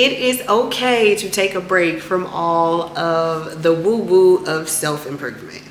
It is okay to take a break from all of the woo-woo of self-improvement.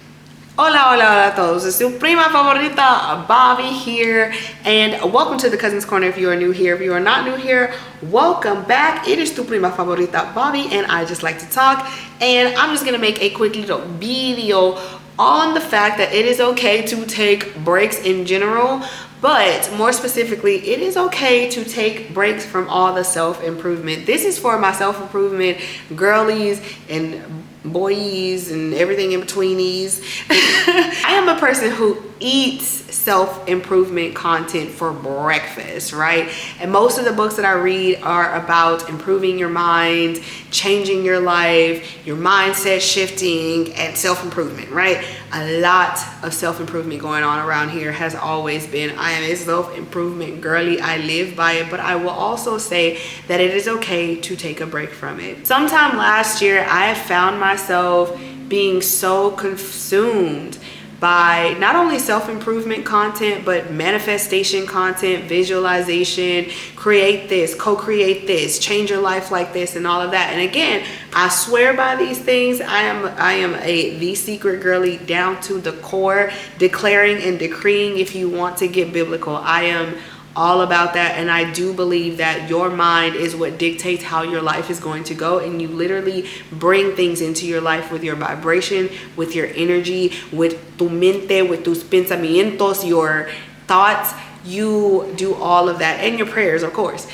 Hola, hola, hola a todos. It's su prima favorita, Bobby here, and welcome to the Cousins Corner if you are new here. If you are not new here, welcome back. It is tu prima favorita, Bobby, and I just like to talk, and I'm just gonna make a quick little video on the fact that it is okay to take breaks in general, but more specifically, it is okay to take breaks from all the self-improvement. This is for my self-improvement girlies and boys and everything in betweenies. I am a person who eats self-improvement content for breakfast, right? And most of the books that I read are about improving your mind, changing your life, your mindset shifting, and self-improvement, right? A lot of self-improvement going on around here has always been. I am a self-improvement girly. I live by it, but I will also say that it is okay to take a break from it. Sometime last year, I found myself being so consumed by not only self-improvement content, but manifestation content, visualization, create this, co-create this, change your life like this, and all of that. And again, I swear by these things. I am the secret girly down to the core, declaring and decreeing if you want to get biblical. I am all about that, and I do believe that your mind is what dictates how your life is going to go, and you literally bring things into your life with your vibration, with your energy, with tu mente, with tus pensamientos, your thoughts. You do all of that, and your prayers, of course.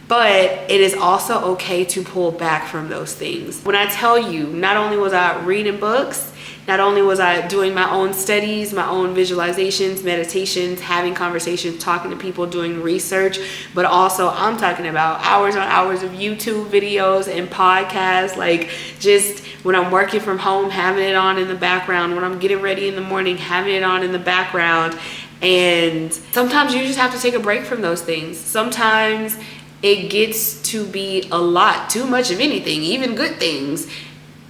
But it is also okay to pull back from those things. When I tell you, not only was I reading books, not only was I doing my own studies, my own visualizations, meditations, having conversations, talking to people, doing research, but also I'm talking about hours on hours of YouTube videos and podcasts, like just when I'm working from home, having it on in the background, when I'm getting ready in the morning, having it on in the background. And sometimes you just have to take a break from those things. Sometimes it gets to be a lot, too much of anything, even good things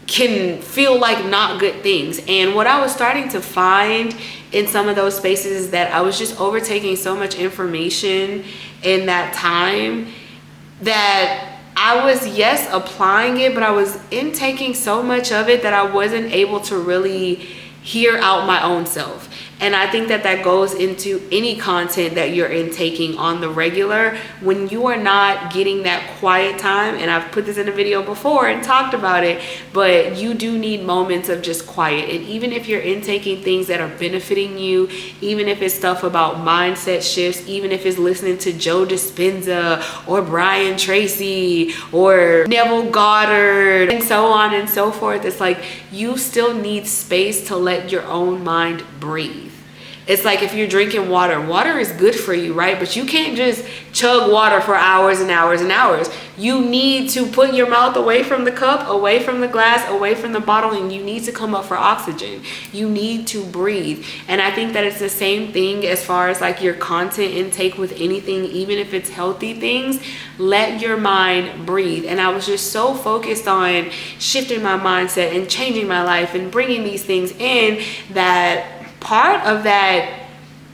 can feel like not good things. And what I was starting to find in some of those spaces is that I was just overtaking so much information in that time that I was, yes, applying it, but I was intaking so much of it that I wasn't able to really hear out my own self. And I think that that goes into any content that you're intaking on the regular. When you are not getting that quiet time, and I've put this in a video before and talked about it, but you do need moments of just quiet. And even if you're intaking things that are benefiting you, even if it's stuff about mindset shifts, even if it's listening to Joe Dispenza or Brian Tracy or Neville Goddard and so on and so forth, it's like you still need space to let your own mind breathe. It's like if you're drinking water, water is good for you, right? But you can't just chug water for hours and hours and hours. You need to put your mouth away from the cup, away from the glass, away from the bottle, and you need to come up for oxygen. You need to breathe. And I think that it's the same thing as far as like your content intake with anything, even if it's healthy things. Let your mind breathe. And I was just so focused on shifting my mindset and changing my life and bringing these things in that part of that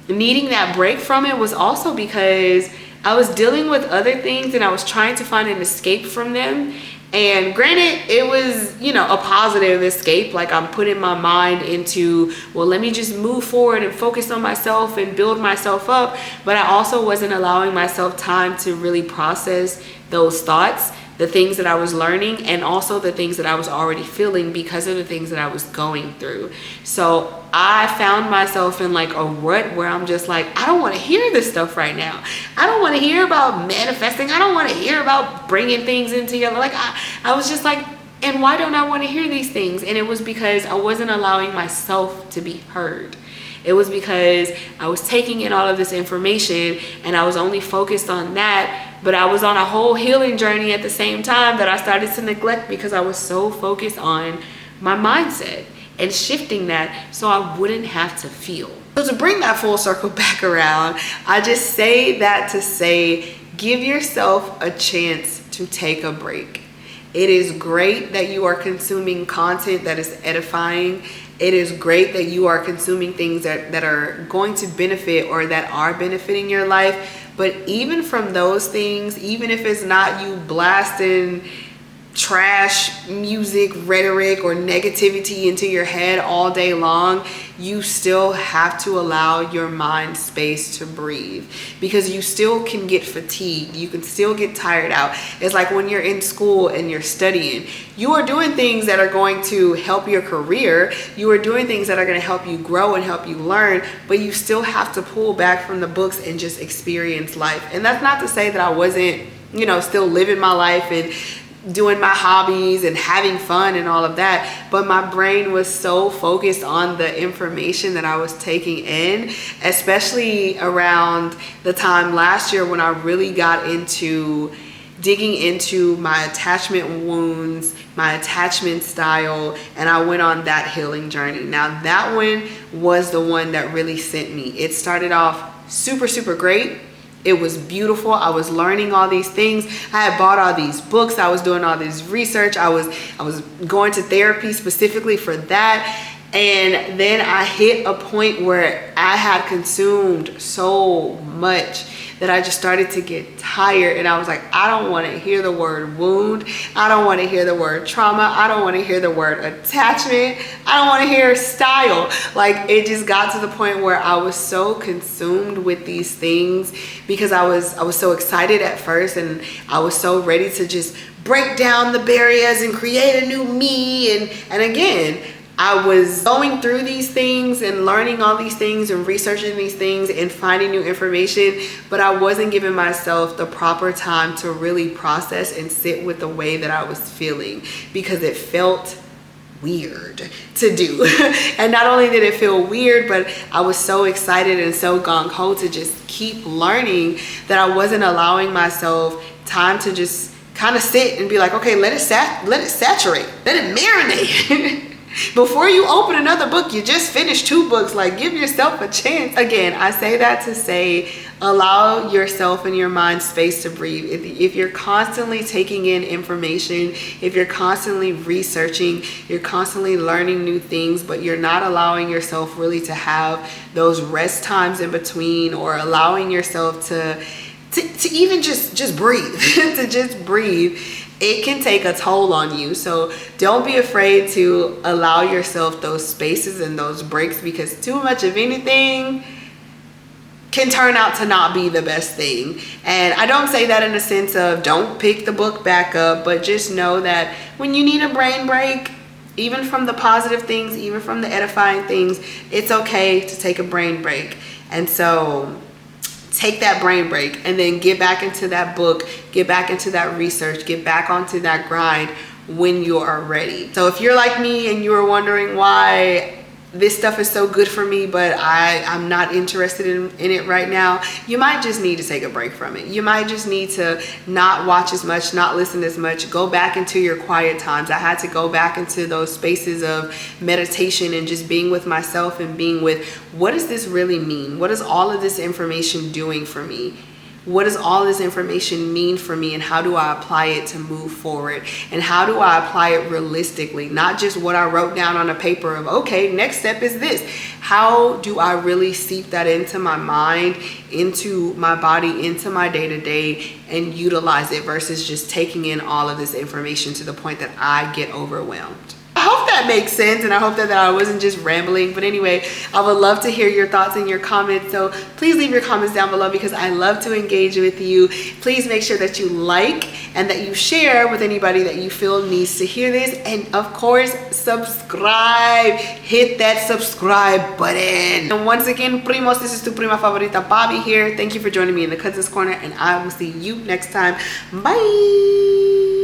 needing that break from it was also because I was dealing with other things and I was trying to find an escape from them. And granted, it was, a positive escape. Like I'm putting my mind into, well, let me just move forward and focus on myself and build myself up. But I also wasn't allowing myself time to really process those thoughts, the things that I was learning, and also the things that I was already feeling because of the things that I was going through. So I found myself in like a rut where I'm just like, I don't want to hear this stuff right now. I don't want to hear about manifesting. I don't want to hear about bringing things into your life. Like I was just like, and why don't I want to hear these things? And it was because I wasn't allowing myself to be heard. It was because I was taking in all of this information and I was only focused on that, but I was on a whole healing journey at the same time that I started to neglect because I was so focused on my mindset and shifting that so I wouldn't have to feel. So to bring that full circle back around, I just say that to say, give yourself a chance to take a break. It is great that you are consuming content that is edifying. It is great that you are consuming things that are going to benefit or that are benefiting your life. But even from those things, even if it's not you blasting trash music, rhetoric, or negativity into your head all day long, you still have to allow your mind space to breathe, because you still can get fatigued. You can still get tired out. It's like when you're in school and you're studying, you are doing things that are going to help your career. You are doing things that are going to help you grow and help you learn, but you still have to pull back from the books and just experience life. And that's not to say that I wasn't, still living my life and doing my hobbies and having fun and all of that, but my brain was so focused on the information that I was taking in, especially around the time last year when I really got into digging into my attachment wounds, my attachment style, and I went on that healing journey. Now that one was the one that really sent me. It started off super, super great. It was beautiful. I was learning all these things. I had bought all these books. I was doing all this research. I was going to therapy specifically for that. And then I hit a point where I had consumed so much that I just started to get tired, and I was like, I don't want to hear the word wound. I don't want to hear the word trauma. I don't want to hear the word attachment. I don't want to hear style. Like, it just got to the point where I was so consumed with these things, because I was so excited at first, and I was so ready to just break down the barriers and create a new me. And again, I was going through these things and learning all these things and researching these things and finding new information, but I wasn't giving myself the proper time to really process and sit with the way that I was feeling, because it felt weird to do. And not only did it feel weird, but I was so excited and so gung-ho to just keep learning that I wasn't allowing myself time to just kind of sit and be like, okay, let it saturate, let it marinate. Before you open another book, you just finished 2 books. Like, give yourself a chance. Again, I say that to say, allow yourself and your mind space to breathe. If you're constantly taking in information, if you're constantly researching, you're constantly learning new things, but you're not allowing yourself really to have those rest times in between, or allowing yourself to even just breathe, to just breathe, it can take a toll on you. So don't be afraid to allow yourself those spaces and those breaks, because too much of anything can turn out to not be the best thing. And I don't say that in the sense of don't pick the book back up, but just know that when you need a brain break, even from the positive things, even from the edifying things, it's okay to take a brain break. And so take that brain break and then get back into that book, get back into that research, get back onto that grind when you are ready. So if you're like me and you are wondering why this stuff is so good for me, but I'm not interested in it right now, you might just need to take a break from it. You might just need to not watch as much, not listen as much, go back into your quiet times. I had to go back into those spaces of meditation and just being with myself and being with, what does this really mean? What is all of this information doing for me? What does all this information mean for me, and how do I apply it to move forward? And how do I apply it realistically? Not just what I wrote down on a paper of, okay, next step is this. How do I really seep that into my mind, into my body, into my day-to-day, and utilize it, versus just taking in all of this information to the point that I get overwhelmed? I hope that makes sense, and I hope that I wasn't just rambling. But anyway, I would love to hear your thoughts and your comments, so please leave your comments down below, because I love to engage with you. Please make sure that you like and that you share with anybody that you feel needs to hear this, and of course subscribe. Hit that subscribe button. And once again, primos, this is tu prima favorita Bobby here. Thank you for joining me in the Cousins Corner, and I will see you next time. Bye.